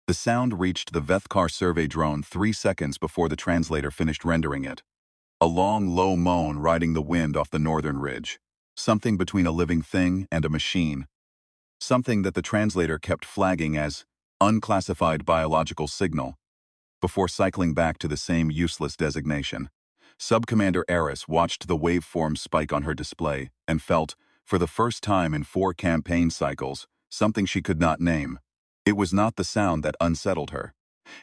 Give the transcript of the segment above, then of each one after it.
The sound reached the Vethkar survey drone 3 seconds before the translator finished rendering it. A long, low moan riding the wind off the northern ridge. Something between a living thing and a machine. Something that the translator kept flagging as unclassified biological signal, before cycling back to the same useless designation. Subcommander Eris watched the waveform spike on her display and felt, for the first time in 4 campaign cycles, something she could not name. It was not the sound that unsettled her.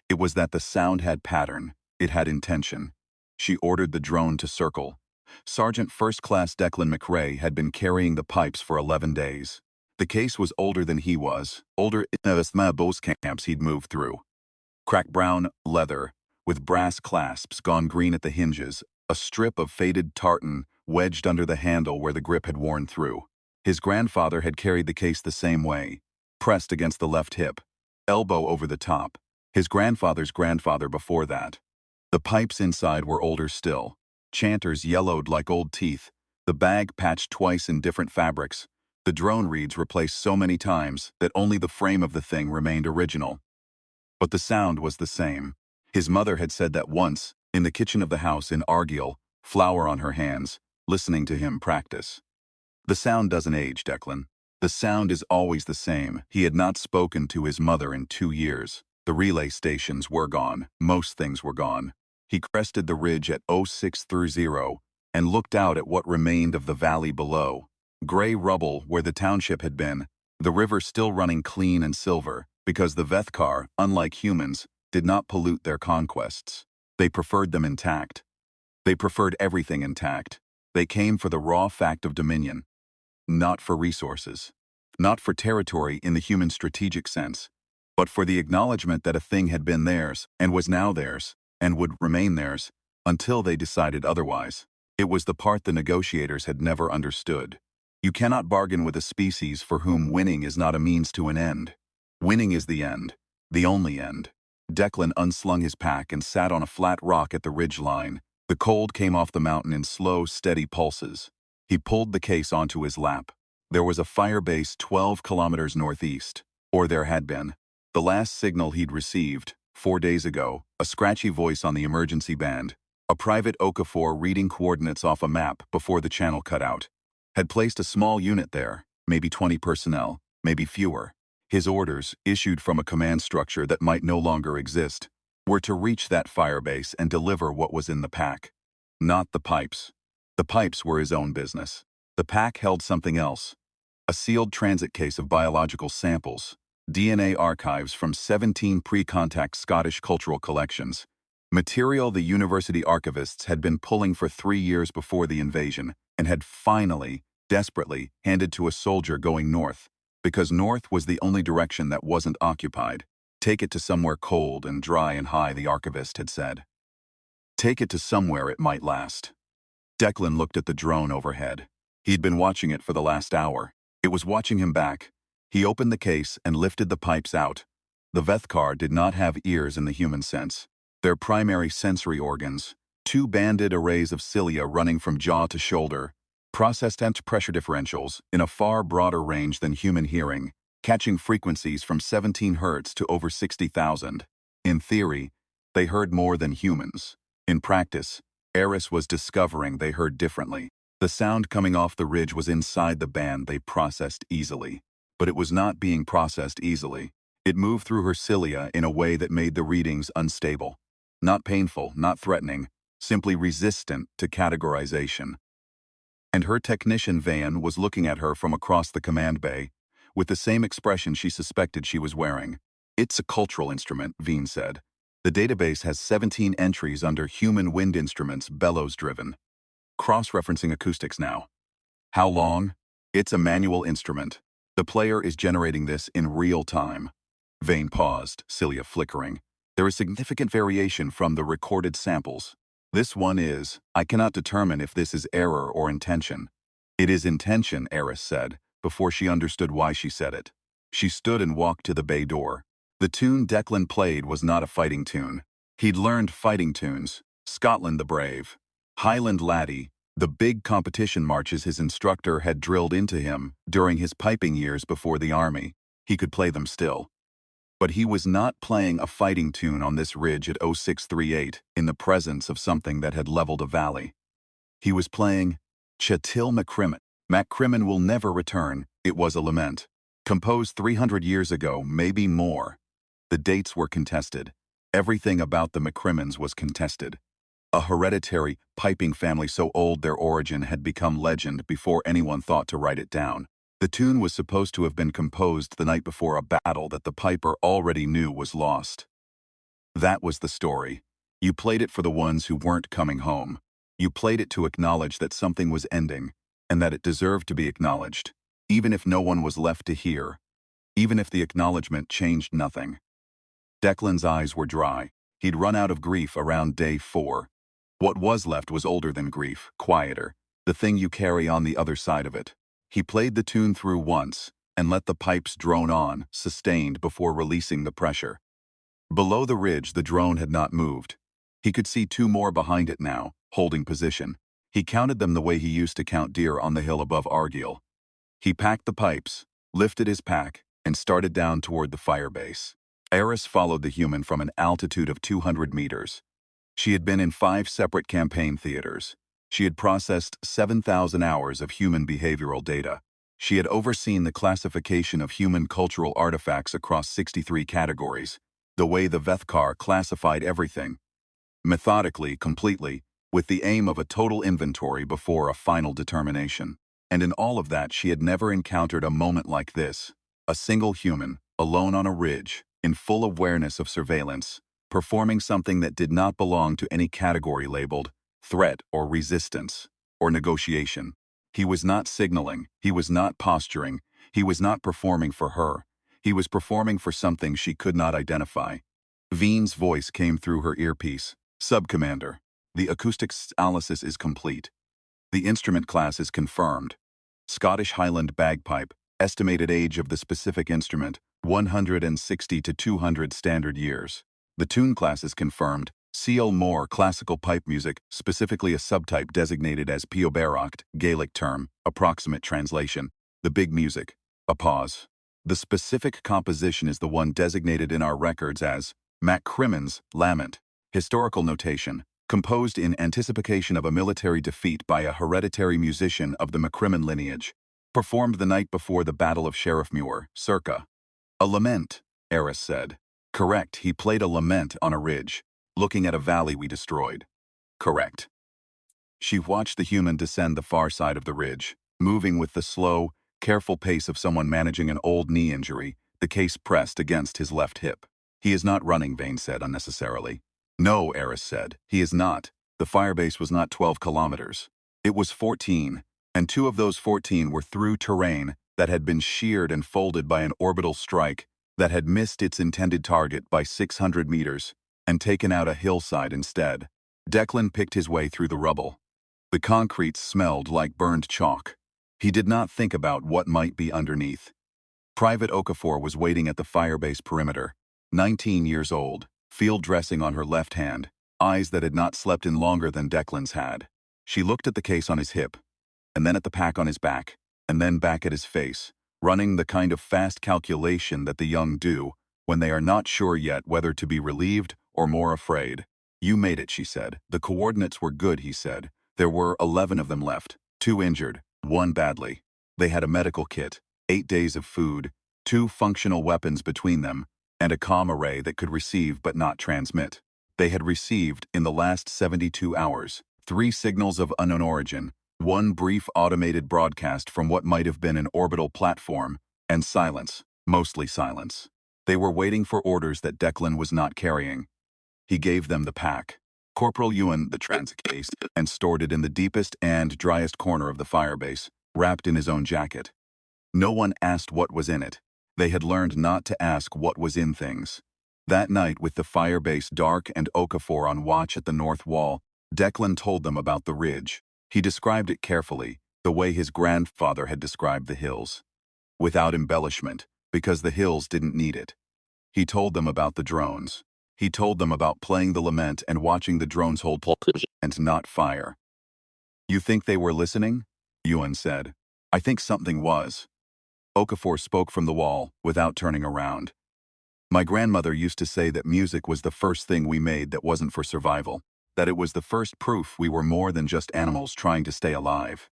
It was that the sound had pattern. It had intention. She ordered the drone to circle. Sergeant First Class Declan McRae had been carrying the pipes for 11 days. The case was older than he was, older than the both camps he'd moved through. Cracked brown leather, with brass clasps gone green at the hinges, a strip of faded tartan wedged under the handle where the grip had worn through. His grandfather had carried the case the same way, pressed against the left hip, elbow over the top. His grandfather's grandfather before that. The pipes inside were older still. Chanters yellowed like old teeth, the bag patched twice in different fabrics. The drone reeds replaced so many times that only the frame of the thing remained original. But the sound was the same. His mother had said that once, in the kitchen of the house in Argyll, flour on her hands, listening to him practice. The sound doesn't age, Declan. The sound is always the same. He had not spoken to his mother in 2 years. The relay stations were gone. Most things were gone. He crested the ridge at 0630 and looked out at what remained of the valley below. Gray rubble where the township had been, the river still running clean and silver, because the Vethkar, unlike humans, did not pollute their conquests. They preferred them intact. They preferred everything intact. They came for the raw fact of dominion. Not for resources. Not for territory in the human strategic sense, but for the acknowledgement that a thing had been theirs, and was now theirs, and would remain theirs, until they decided otherwise. It was the part the negotiators had never understood. You cannot bargain with a species for whom winning is not a means to an end. Winning is the end, the only end. Declan unslung his pack and sat on a flat rock at the ridge line. The cold came off the mountain in slow, steady pulses. He pulled the case onto his lap. There was a fire base 12 kilometers northeast, or there had been. The last signal he'd received, 4 days ago, a scratchy voice on the emergency band, a private Okafor reading coordinates off a map before the channel cut out, had placed a small unit there, maybe 20 personnel, maybe fewer. His orders, issued from a command structure that might no longer exist, were to reach that firebase and deliver what was in the pack. Not the pipes. The pipes were his own business. The pack held something else. A sealed transit case of biological samples, DNA archives from 17 pre-contact Scottish cultural collections, material the university archivists had been pulling for 3 years before the invasion and had finally, desperately, handed to a soldier going north, because north was the only direction that wasn't occupied. Take it to somewhere cold and dry and high, the archivist had said. Take it to somewhere it might last. Declan looked at the drone overhead. He'd been watching it for the last hour. It was watching him back. He opened the case and lifted the pipes out. The Vethkar did not have ears in the human sense. Their primary sensory organs, 2 banded arrays of cilia running from jaw to shoulder, processed pressure differentials in a far broader range than human hearing, catching frequencies from 17 Hz to over 60,000. In theory, they heard more than humans. In practice, Eris was discovering they heard differently. The sound coming off the ridge was inside the band they processed easily. But it was not being processed easily. It moved through her cilia in a way that made the readings unstable. Not painful, not threatening, simply resistant to categorization. And her technician Van was looking at her from across the command bay, with the same expression she suspected she was wearing. It's a cultural instrument, Veen said. The database has 17 entries under human wind instruments, bellows-driven. Cross-referencing acoustics now. How long? It's a manual instrument. The player is generating this in real time. Vane paused, cilia flickering. There is significant variation from the recorded samples. This one is, I cannot determine if this is error or intention. It is intention, Eris said, before she understood why she said it. She stood and walked to the bay door. The tune Declan played was not a fighting tune. He'd learned fighting tunes, Scotland the Brave, Highland Laddie, the big competition marches his instructor had drilled into him during his piping years before the army. He could play them still. But he was not playing a fighting tune on this ridge at 0638 in the presence of something that had leveled a valley. He was playing ceol macCrimmon. macCrimmon will never return. It was a lament. Composed 300 years ago, maybe more. The dates were contested. Everything about the macCrimmons was contested. A hereditary, piping family so old their origin had become legend before anyone thought to write it down. The tune was supposed to have been composed the night before a battle that the piper already knew was lost. That was the story. You played it for the ones who weren't coming home. You played it to acknowledge that something was ending, and that it deserved to be acknowledged, even if no one was left to hear, even if the acknowledgement changed nothing. Declan's eyes were dry. He'd run out of grief around day 4. What was left was older than grief, quieter, the thing you carry on the other side of it. He played the tune through once, and let the pipes drone on, sustained before releasing the pressure. Below the ridge, the drone had not moved. He could see 2 more behind it now, holding position. He counted them the way he used to count deer on the hill above Argyll. He packed the pipes, lifted his pack, and started down toward the firebase. Eris followed the human from an altitude of 200 meters. She had been in 5 separate campaign theaters. She had processed 7,000 hours of human behavioral data. She had overseen the classification of human cultural artifacts across 63 categories, the way the Vethkar classified everything. Methodically, completely, with the aim of a total inventory before a final determination. And in all of that, she had never encountered a moment like this. A single human, alone on a ridge, in full awareness of surveillance, performing something that did not belong to any category labeled threat or resistance or negotiation. He was not signaling, he was not posturing, he was not performing for her. He was performing for something she could not identify. Veen's voice came through her earpiece. Sub-Commander, the acoustics analysis is complete. The instrument class is confirmed. Scottish Highland bagpipe, estimated age of the specific instrument, 160 to 200 standard years. The tune class is confirmed. Ceol more classical pipe music, specifically a subtype designated as Piobarocht, Gaelic term, approximate translation. The big music. A pause. The specific composition is the one designated in our records as macCrimmon's Lament. Historical notation. Composed in anticipation of a military defeat by a hereditary musician of the macCrimmon lineage. Performed the night before the Battle of Sheriffmuir, circa. A lament, Eris said. Correct, he played a lament on a ridge, looking at a valley we destroyed. Correct. She watched the human descend the far side of the ridge, moving with the slow, careful pace of someone managing an old knee injury, the case pressed against his left hip. He is not running, Vane said unnecessarily. No, Eris said, he is not. The firebase was not 12 kilometers. It was 14, and 2 of those 14 were through terrain that had been sheared and folded by an orbital strike that had missed its intended target by 600 meters and taken out a hillside instead. Declan picked his way through the rubble. The concrete smelled like burned chalk. He did not think about what might be underneath. Private Okafor was waiting at the firebase perimeter, 19 years old, field dressing on her left hand, eyes that had not slept in longer than Declan's had. She looked at the case on his hip, and then at the pack on his back, and then back at his face, running the kind of fast calculation that the young do when they are not sure yet whether to be relieved or more afraid. You made it, she said. The coordinates were good, he said. There were 11 of them left, 2 injured, 1 badly. They had a medical kit, 8 days of food, 2 functional weapons between them, and a comm array that could receive but not transmit. They had received, in the last 72 hours, 3 signals of unknown origin, 1 brief automated broadcast from what might have been an orbital platform, and silence, mostly silence. They were waiting for orders that Declan was not carrying. He gave them the pack. Corporal Ewan the transit case and stored it in the deepest and driest corner of the firebase, wrapped in his own jacket. No one asked what was in it. They had learned not to ask what was in things. That night, with the firebase dark and Okafor on watch at the north wall, Declan told them about the ridge. He described it carefully, the way his grandfather had described the hills. Without embellishment, because the hills didn't need it. He told them about the drones. He told them about playing the lament and watching the drones hold position and not fire. You think they were listening? Ewan said. I think something was. Okafor spoke from the wall, without turning around. My grandmother used to say that music was the first thing we made that wasn't for survival, that it was the first proof we were more than just animals trying to stay alive.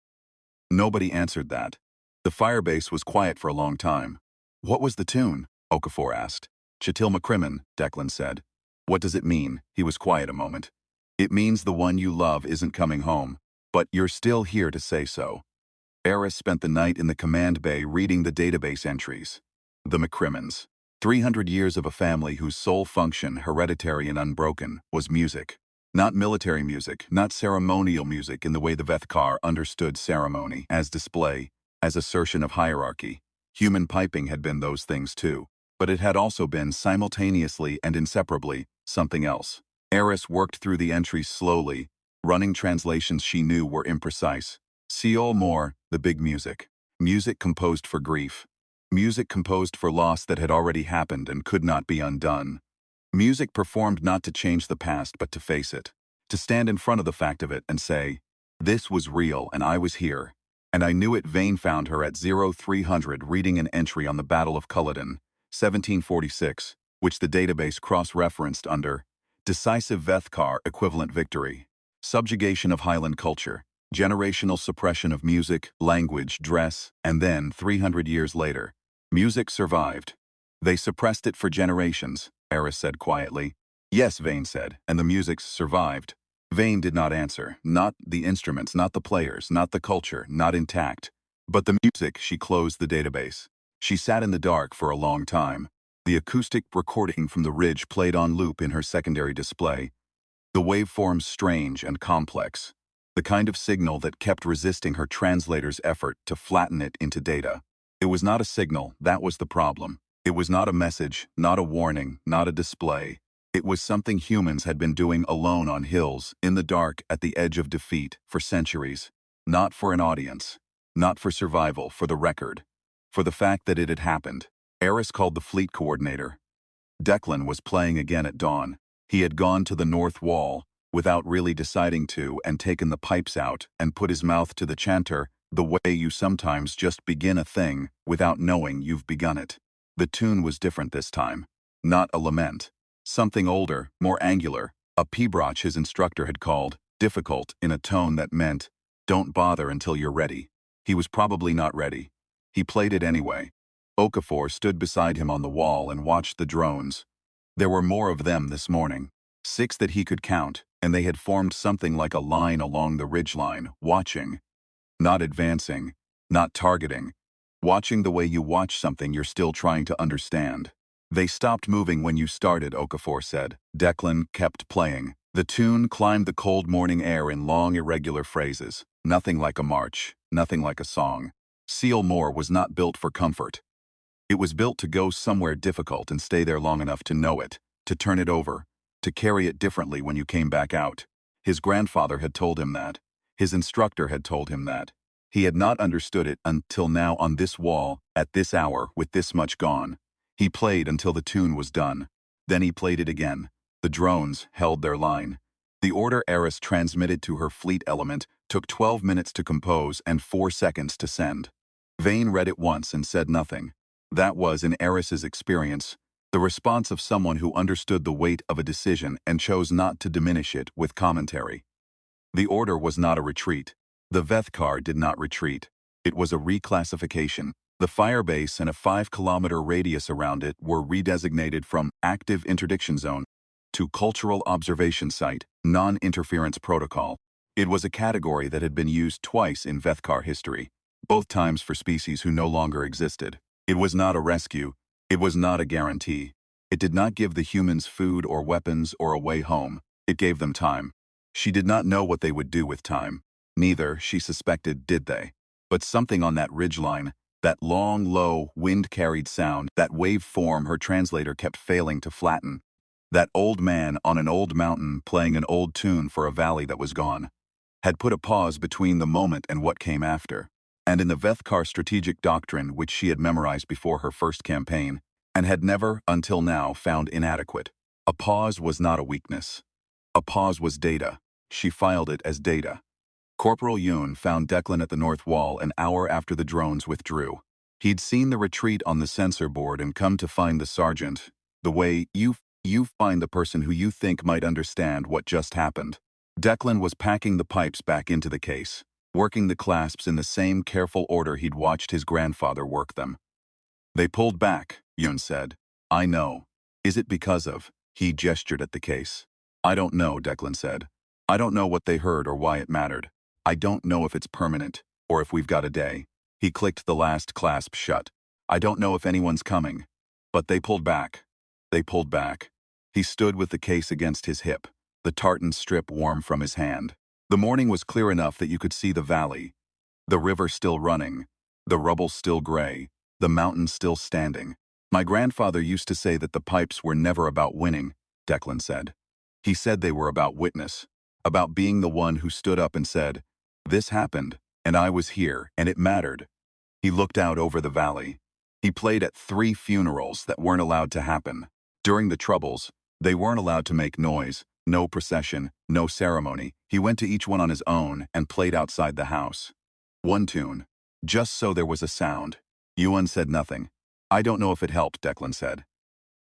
Nobody answered that. The firebase was quiet for a long time. What was the tune? Okafor asked. Ceol macCrimmon, Declan said. What does it mean? He was quiet a moment. It means the one you love isn't coming home, but you're still here to say so. Eris spent the night in the command bay reading the database entries. The macCrimmons. 300 years of a family whose sole function, hereditary and unbroken, was music. Not military music, not ceremonial music in the way the Vethkar understood ceremony, as display, as assertion of hierarchy. Human piping had been those things too, but it had also been simultaneously and inseparably something else. Eris worked through the entries slowly, running translations she knew were imprecise. Ceol more, the big music. Music composed for grief. Music composed for loss that had already happened and could not be undone. Music performed not to change the past but to face it. To stand in front of the fact of it and say, this was real and I was here. And I knew it. Vane found her at 0300 reading an entry on the Battle of Culloden, 1746, which the database cross-referenced under Decisive Vethkar Equivalent Victory. Subjugation of Highland Culture. Generational suppression of music, language, dress, and then, 300 years later, music survived. They suppressed it for generations, Eris said quietly. Yes, Vane said, and the music survived. Vane did not answer. Not the instruments, not the players, not the culture, not intact. But the music. She closed the database. She sat in the dark for a long time. The acoustic recording from the ridge played on loop in her secondary display. The waveforms strange and complex. The kind of signal that kept resisting her translator's effort to flatten it into data. It was not a signal, that was the problem. It was not a message, not a warning, not a display. It was something humans had been doing alone on hills, in the dark, at the edge of defeat, for centuries. Not for an audience. Not for survival, for the record. For the fact that it had happened. Eris called the fleet coordinator. Declan was playing again at dawn. He had gone to the north wall, without really deciding to, and taken the pipes out and put his mouth to the chanter, the way you sometimes just begin a thing without knowing you've begun it. The tune was different this time. Not a lament. Something older, more angular, a pibroch his instructor had called, difficult in a tone that meant, don't bother until you're ready. He was probably not ready. He played it anyway. Okafor stood beside him on the wall and watched the drones. There were more of them this morning. 6 that he could count, and they had formed something like a line along the ridgeline, watching. Not advancing, not targeting. Watching the way you watch something you're still trying to understand. They stopped moving when you started, Okafor said. Declan kept playing. The tune climbed the cold morning air in long, irregular phrases. Nothing like a march, nothing like a song. Ceol more was not built for comfort. It was built to go somewhere difficult and stay there long enough to know it, to turn it over, to carry it differently when you came back out. His grandfather had told him that. His instructor had told him that. He had not understood it until now on this wall, at this hour, with this much gone. He played until the tune was done. Then he played it again. The drones held their line. The order Eris transmitted to her fleet element took 12 minutes to compose and 4 seconds to send. Vane read it once and said nothing. That was, in Eris's experience, the response of someone who understood the weight of a decision and chose not to diminish it with commentary. The order was not a retreat. The Vethkar did not retreat. It was a reclassification. The firebase and a 5-kilometer radius around it were redesignated from active interdiction zone to cultural observation site, non-interference protocol. It was a category that had been used twice in Vethkar history, both times for species who no longer existed. It was not a rescue. It was not a guarantee. It did not give the humans food or weapons or a way home. It gave them time. She did not know what they would do with time. Neither, she suspected, did they. But something on that ridgeline, that long, low, wind-carried sound, that waveform her translator kept failing to flatten, that old man on an old mountain playing an old tune for a valley that was gone, had put a pause between the moment and what came after. And in the Vethkar strategic doctrine which she had memorized before her first campaign, and had never, until now, found inadequate, a pause was not a weakness. A pause was data. She filed it as data. Corporal Yoon found Declan at the north wall an hour after the drones withdrew. He'd seen the retreat on the sensor board and come to find the sergeant. The way you find the person who you think might understand what just happened. Declan was packing the pipes back into the case, working the clasps in the same careful order he'd watched his grandfather work them. They pulled back, Yoon said. I know. Is it because of? He gestured at the case. I don't know, Declan said. I don't know what they heard or why it mattered. I don't know if it's permanent, or if we've got a day. He clicked the last clasp shut. I don't know if anyone's coming. But they pulled back. They pulled back. He stood with the case against his hip, the tartan strip warm from his hand. The morning was clear enough that you could see the valley. The river still running. The rubble still gray. The mountain still standing. My grandfather used to say that the pipes were never about winning, Declan said. He said they were about witness, about being the one who stood up and said, this happened, and I was here, and it mattered. He looked out over the valley. He played at 3 funerals that weren't allowed to happen. During the Troubles, they weren't allowed to make noise, no procession, no ceremony. He went to each one on his own and played outside the house. One tune, just so there was a sound. Yuan said nothing. I don't know if it helped, Declan said.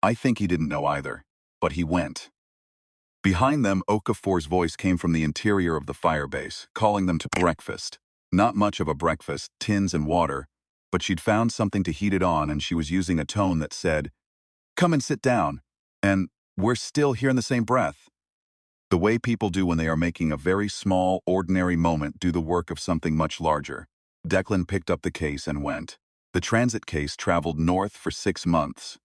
I think he didn't know either, but he went. Behind them, Okafor's voice came from the interior of the firebase, calling them to breakfast. Not much of a breakfast, tins and water, but she'd found something to heat it on and she was using a tone that said, come and sit down, and we're still here in the same breath. The way people do when they are making a very small, ordinary moment do the work of something much larger. Declan picked up the case and went. The transit case traveled north for 6 months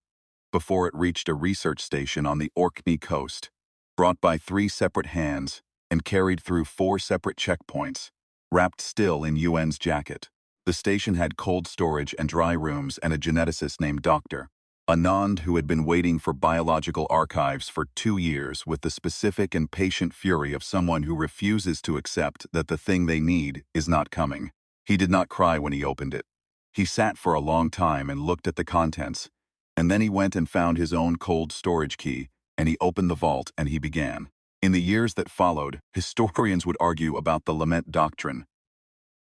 before it reached a research station on the Orkney coast, brought by 3 separate hands and carried through 4 separate checkpoints, wrapped still in Yuan's jacket. The station had cold storage and dry rooms and a geneticist named Dr. Anand who had been waiting for biological archives for 2 years with the specific and patient fury of someone who refuses to accept that the thing they need is not coming. He did not cry when he opened it. He sat for a long time and looked at the contents, and then he went and found his own cold storage key, and he opened the vault and he began. In the years that followed, historians would argue about the Lament doctrine,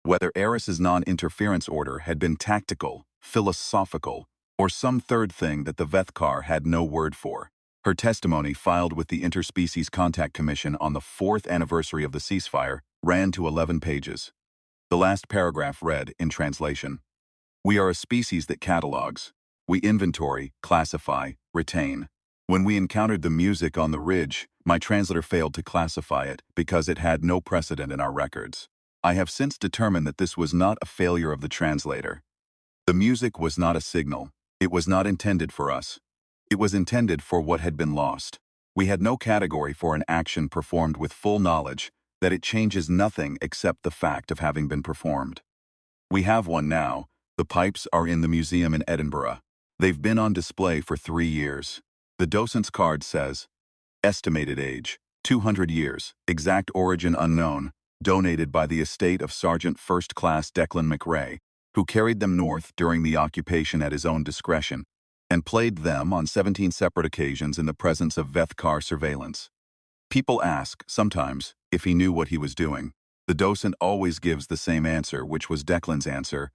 whether Eris's non-interference order had been tactical, philosophical, or some third thing that the Vethkar had no word for. Her testimony, filed with the Interspecies Contact Commission on the 4th anniversary of the ceasefire, ran to 11 pages. The last paragraph read, in translation, we are a species that catalogs. We inventory, classify, retain. When we encountered the music on the ridge, my translator failed to classify it because it had no precedent in our records. I have since determined that this was not a failure of the translator. The music was not a signal. It was not intended for us. It was intended for what had been lost. We had no category for an action performed with full knowledge that it changes nothing except the fact of having been performed. We have one now. The pipes are in the museum in Edinburgh. They've been on display for 3 years. The docent's card says, estimated age, 200 years, exact origin unknown, donated by the estate of Sergeant First Class Declan McRae, who carried them north during the occupation at his own discretion, and played them on 17 separate occasions in the presence of Vethkar surveillance. People ask, sometimes, if he knew what he was doing. The docent always gives the same answer, which was Declan's answer.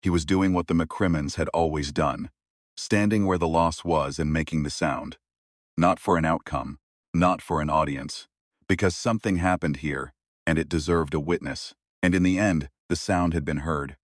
He was doing what the macCrimmons had always done, standing where the loss was and making the sound. Not for an outcome, not for an audience, because something happened here, and it deserved a witness, and in the end, the sound had been heard.